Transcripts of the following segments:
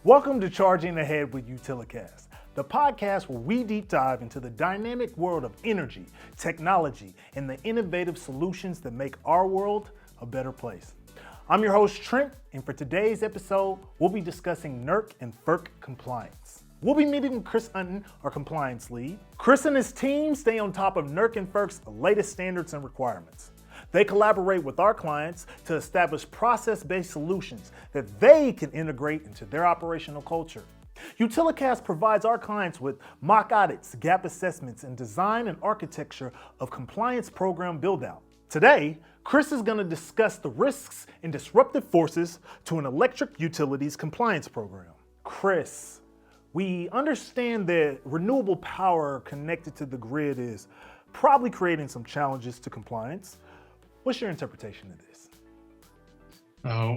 Welcome to Charging Ahead with Utilicast, the podcast where we deep dive into the dynamic world of energy, technology, and the innovative solutions that make our world a better place. I'm your host, Trent, and for today's episode, we'll be discussing NERC and FERC compliance. We'll be meeting with Chris Unton, our compliance lead. Chris and his team stay on top of NERC and FERC's latest standards and requirements. They collaborate with our clients to establish process-based solutions that they can integrate into their operational culture. Utilicast provides our clients with mock audits, gap assessments, and design and architecture of compliance program build-out. Today, Chris is going to discuss the risks and disruptive forces to an electric utilities compliance program. Chris, we understand that renewable power connected to the grid is probably creating some challenges to compliance. What's your interpretation of this?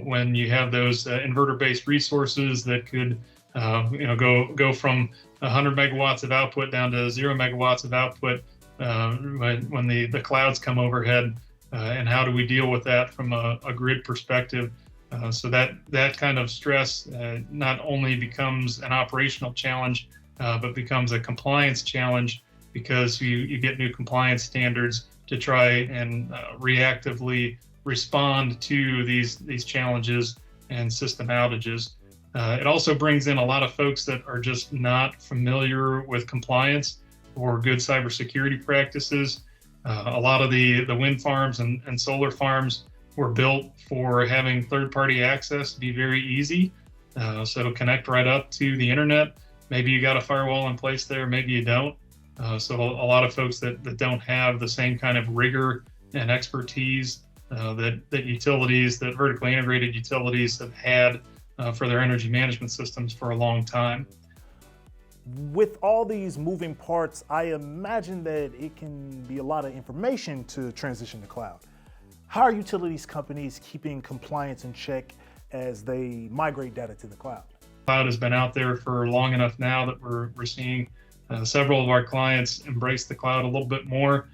When you have those inverter-based resources that could, go from 100 megawatts of output down to 0 megawatts of output when the clouds come overhead, and how do we deal with that from a grid perspective? So that kind of stress not only becomes an operational challenge, but becomes a compliance challenge because you get new compliance standards to try and reactively respond to these challenges and system outages. It also brings in a lot of folks that are just not familiar with compliance or good cybersecurity practices. A lot of the wind farms and solar farms were built for having third-party access to be very easy. So it'll connect right up to the internet. Maybe you got a firewall in place there, maybe you don't. So a lot of folks that don't have the same kind of rigor and expertise that utilities, that vertically integrated utilities have had for their energy management systems for a long time. With all these moving parts, I imagine that it can be a lot of information to transition to cloud. How are utilities companies keeping compliance in check as they migrate data to the cloud? Cloud has been out there for long enough now that we're seeing several of our clients embrace the cloud a little bit more,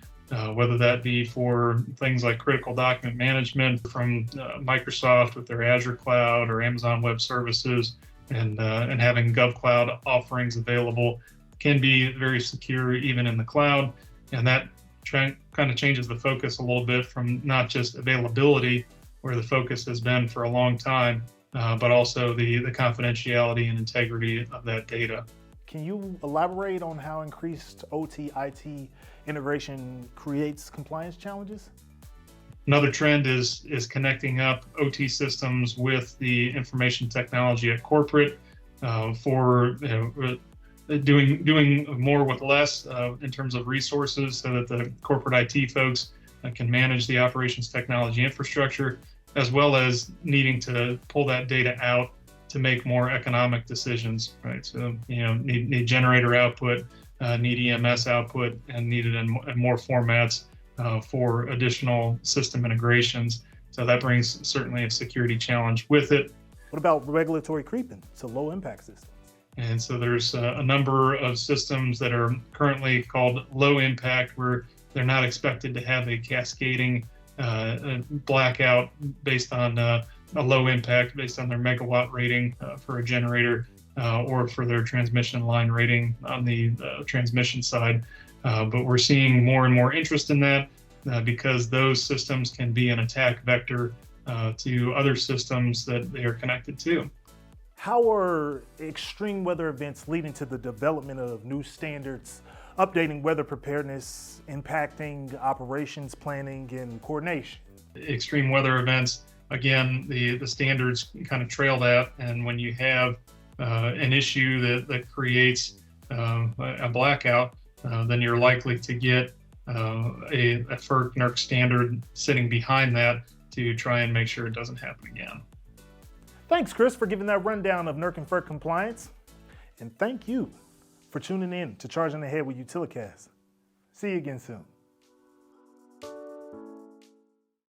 whether that be for things like critical document management from Microsoft with their Azure cloud or Amazon Web Services, and having GovCloud offerings available can be very secure even in the cloud. And that kind of changes the focus a little bit from not just availability, where the focus has been for a long time, but also the confidentiality and integrity of that data. Can you elaborate on how increased OT-IT integration creates compliance challenges? Another trend is connecting up OT systems with the information technology at corporate for doing more with less in terms of resources, so that the corporate IT folks can manage the operations technology infrastructure, as well as needing to pull that data out to make more economic decisions, right? So, need generator output, need EMS output, and need it in more formats for additional system integrations. So that brings certainly a security challenge with it. What about regulatory creeping to low impact systems? And so there's a number of systems that are currently called low impact, where they're not expected to have a cascading blackout based on a low impact based on their megawatt rating for a generator or for their transmission line rating on the transmission side. But we're seeing more and more interest in that because those systems can be an attack vector to other systems that they are connected to. How are extreme weather events leading to the development of new standards, updating weather preparedness, impacting operations planning and coordination? Extreme weather events, again, the standards kind of trail that, and when you have an issue that creates a blackout, then you're likely to get a FERC NERC standard sitting behind that to try and make sure it doesn't happen again. Thanks, Chris, for giving that rundown of NERC and FERC compliance. And thank you for tuning in to Charging Ahead with Utilicast. See you again soon.